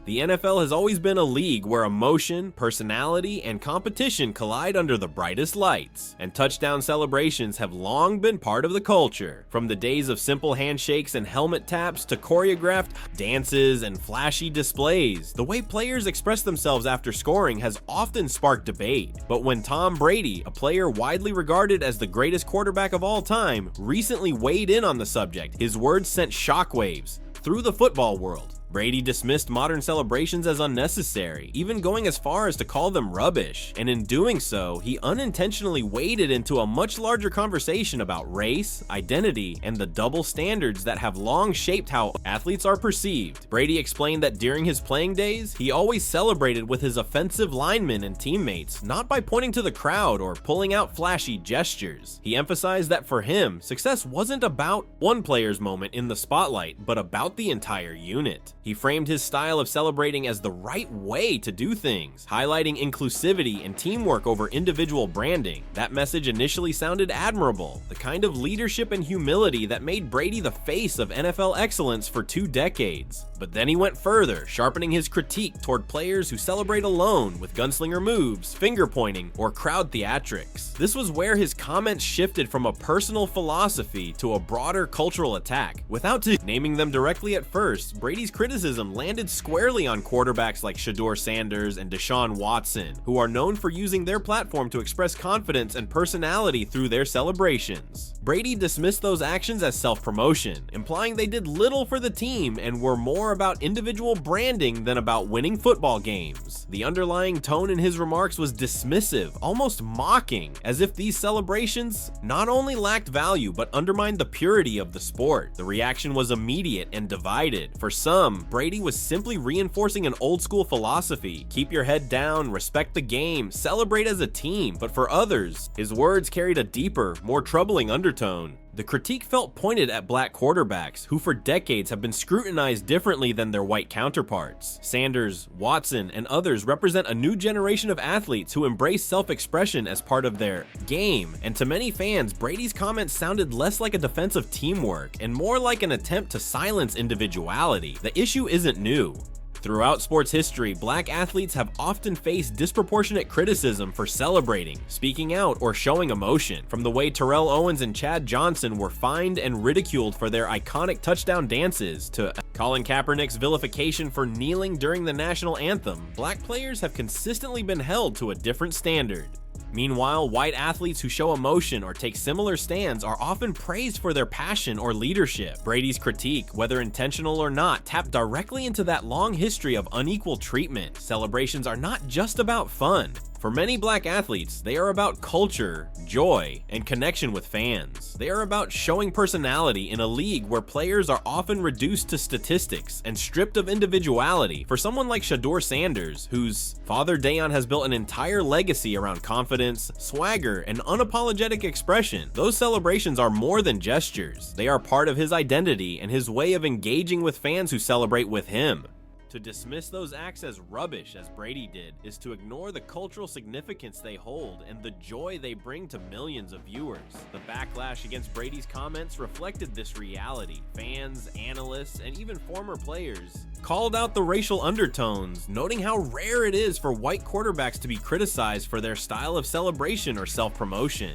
The NFL has always been a league where emotion, personality, and competition collide under the brightest lights, and touchdown celebrations have long been part of the culture. From the days of simple handshakes and helmet taps to choreographed dances and flashy displays, the way players express themselves after scoring has often sparked debate. But when Tom Brady, a player widely regarded as the greatest quarterback of all time, recently weighed in on the subject, his words sent shockwaves through the football world. Brady dismissed modern celebrations as unnecessary, even going as far as to call them rubbish, and in doing so, he unintentionally waded into a much larger conversation about race, identity, and the double standards that have long shaped how athletes are perceived. Brady explained that during his playing days, he always celebrated with his offensive linemen and teammates, not by pointing to the crowd or pulling out flashy gestures. He emphasized that for him, success wasn't about one player's moment in the spotlight, but about the entire unit. He framed his style of celebrating as the right way to do things, highlighting inclusivity and teamwork over individual branding. That message initially sounded admirable, the kind of leadership and humility that made Brady the face of NFL excellence for 2 decades. But then he went further, sharpening his critique toward players who celebrate alone with gunslinger moves, finger pointing, or crowd theatrics. This was where his comments shifted from a personal philosophy to a broader cultural attack. Without naming them directly at first, Brady's criticism landed squarely on quarterbacks like Shedeur Sanders and Deshaun Watson, who are known for using their platform to express confidence and personality through their celebrations. Brady dismissed those actions as self-promotion, implying they did little for the team and were more about individual branding than about winning football games. The underlying tone in his remarks was dismissive, almost mocking, as if these celebrations not only lacked value but undermined the purity of the sport. The reaction was immediate and divided. For some, Brady was simply reinforcing an old-school philosophy: keep your head down, respect the game, celebrate as a team. But for others, his words carried a deeper, more troubling undertone. The critique felt pointed at black quarterbacks, who for decades have been scrutinized differently than their white counterparts. Sanders, Watson, and others represent a new generation of athletes who embrace self-expression as part of their game. And to many fans, Brady's comments sounded less like a defense of teamwork and more like an attempt to silence individuality. The issue isn't new. Throughout sports history, black athletes have often faced disproportionate criticism for celebrating, speaking out, or showing emotion. From the way Terrell Owens and Chad Johnson were fined and ridiculed for their iconic touchdown dances, to Colin Kaepernick's vilification for kneeling during the national anthem, black players have consistently been held to a different standard. Meanwhile, white athletes who show emotion or take similar stands are often praised for their passion or leadership. Brady's critique, whether intentional or not, tapped directly into that long history of unequal treatment. Celebrations are not just about fun. For many black athletes, they are about culture, joy, and connection with fans. They are about showing personality in a league where players are often reduced to statistics and stripped of individuality. For someone like Shedeur Sanders, whose father Deion has built an entire legacy around confidence, swagger, and unapologetic expression, those celebrations are more than gestures. They are part of his identity and his way of engaging with fans who celebrate with him. To dismiss those acts as rubbish, as Brady did, is to ignore the cultural significance they hold and the joy they bring to millions of viewers. The backlash against Brady's comments reflected this reality. Fans, analysts, and even former players called out the racial undertones, noting how rare it is for white quarterbacks to be criticized for their style of celebration or self-promotion.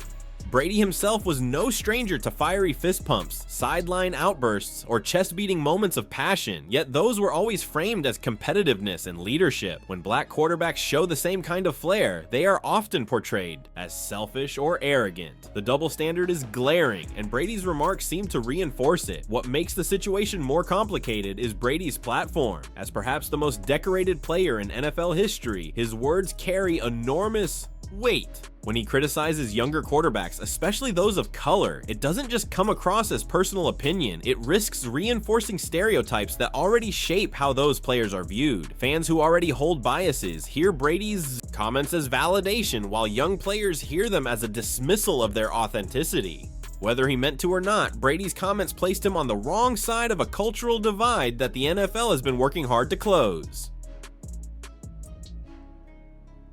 Brady himself was no stranger to fiery fist pumps, sideline outbursts, or chest-beating moments of passion, yet those were always framed as competitiveness and leadership. When black quarterbacks show the same kind of flair, they are often portrayed as selfish or arrogant. The double standard is glaring, and Brady's remarks seem to reinforce it. What makes the situation more complicated is Brady's platform. As perhaps the most decorated player in NFL history, his words carry enormous weight. When he criticizes younger quarterbacks, especially those of color, it doesn't just come across as personal opinion, it risks reinforcing stereotypes that already shape how those players are viewed. Fans who already hold biases hear Brady's comments as validation, while young players hear them as a dismissal of their authenticity. Whether he meant to or not, Brady's comments placed him on the wrong side of a cultural divide that the NFL has been working hard to close.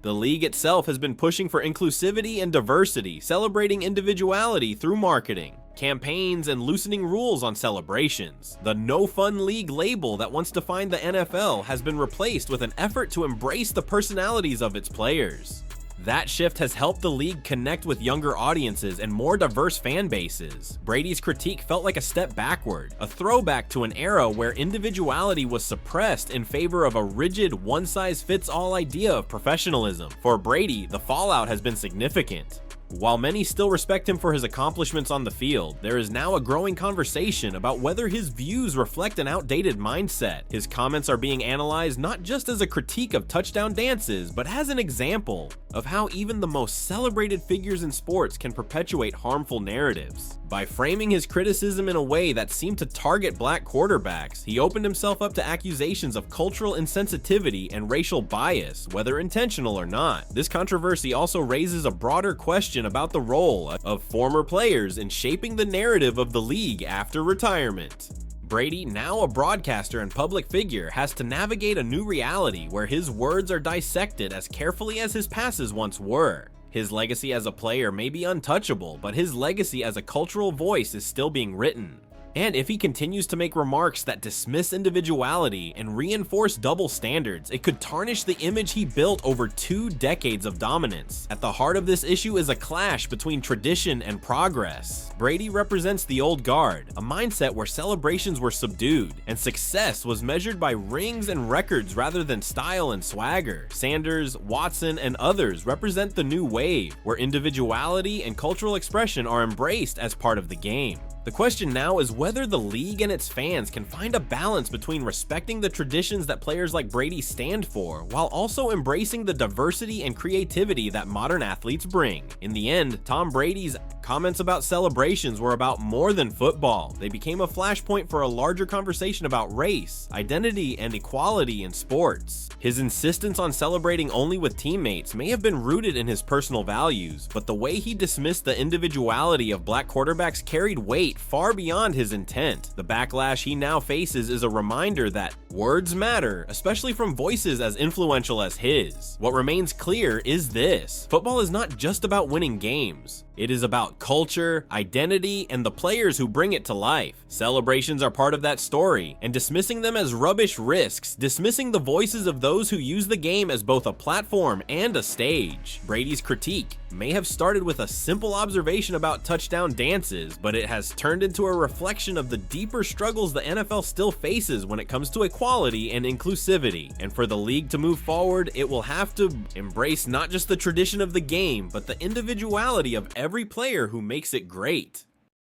The league itself has been pushing for inclusivity and diversity, celebrating individuality through marketing. campaigns, and loosening rules on celebrations. The no fun league label that once defined the NFL has been replaced with an effort to embrace the personalities of its players. That shift has helped the league connect with younger audiences and more diverse fan bases. Brady's critique felt like a step backward, a throwback to an era where individuality was suppressed in favor of a rigid, one-size-fits-all idea of professionalism. For Brady, the fallout has been significant. While many still respect him for his accomplishments on the field, there is now a growing conversation about whether his views reflect an outdated mindset. His comments are being analyzed not just as a critique of touchdown dances, but as an example of how even the most celebrated figures in sports can perpetuate harmful narratives. By framing his criticism in a way that seemed to target black quarterbacks, he opened himself up to accusations of cultural insensitivity and racial bias, whether intentional or not. This controversy also raises a broader question about the role of former players in shaping the narrative of the league after retirement. Brady, now a broadcaster and public figure, has to navigate a new reality where his words are dissected as carefully as his passes once were. His legacy as a player may be untouchable, but his legacy as a cultural voice is still being written. And if he continues to make remarks that dismiss individuality and reinforce double standards, it could tarnish the image he built over 2 decades of dominance. At the heart of this issue is a clash between tradition and progress. Brady represents the old guard, a mindset where celebrations were subdued, and success was measured by rings and records rather than style and swagger. Sanders, Watson, and others represent the new wave, where individuality and cultural expression are embraced as part of the game. The question now is whether the league and its fans can find a balance between respecting the traditions that players like Brady stand for, while also embracing the diversity and creativity that modern athletes bring. In the end, Tom Brady's comments about celebrations were about more than football. They became a flashpoint for a larger conversation about race, identity, and equality in sports. His insistence on celebrating only with teammates may have been rooted in his personal values, but the way he dismissed the individuality of black quarterbacks carried weight far beyond his intent. The backlash he now faces is a reminder that words matter, especially from voices as influential as his. What remains clear is this: football is not just about winning games. It is about culture, identity, and the players who bring it to life. Celebrations are part of that story, and dismissing them as rubbish risks dismissing the voices of those who use the game as both a platform and a stage. Brady's critique may have started with a simple observation about touchdown dances, but it has turned into a reflection of the deeper struggles the NFL still faces when it comes to equality and inclusivity. And for the league to move forward, it will have to embrace not just the tradition of the game, but the individuality of every player who makes it great.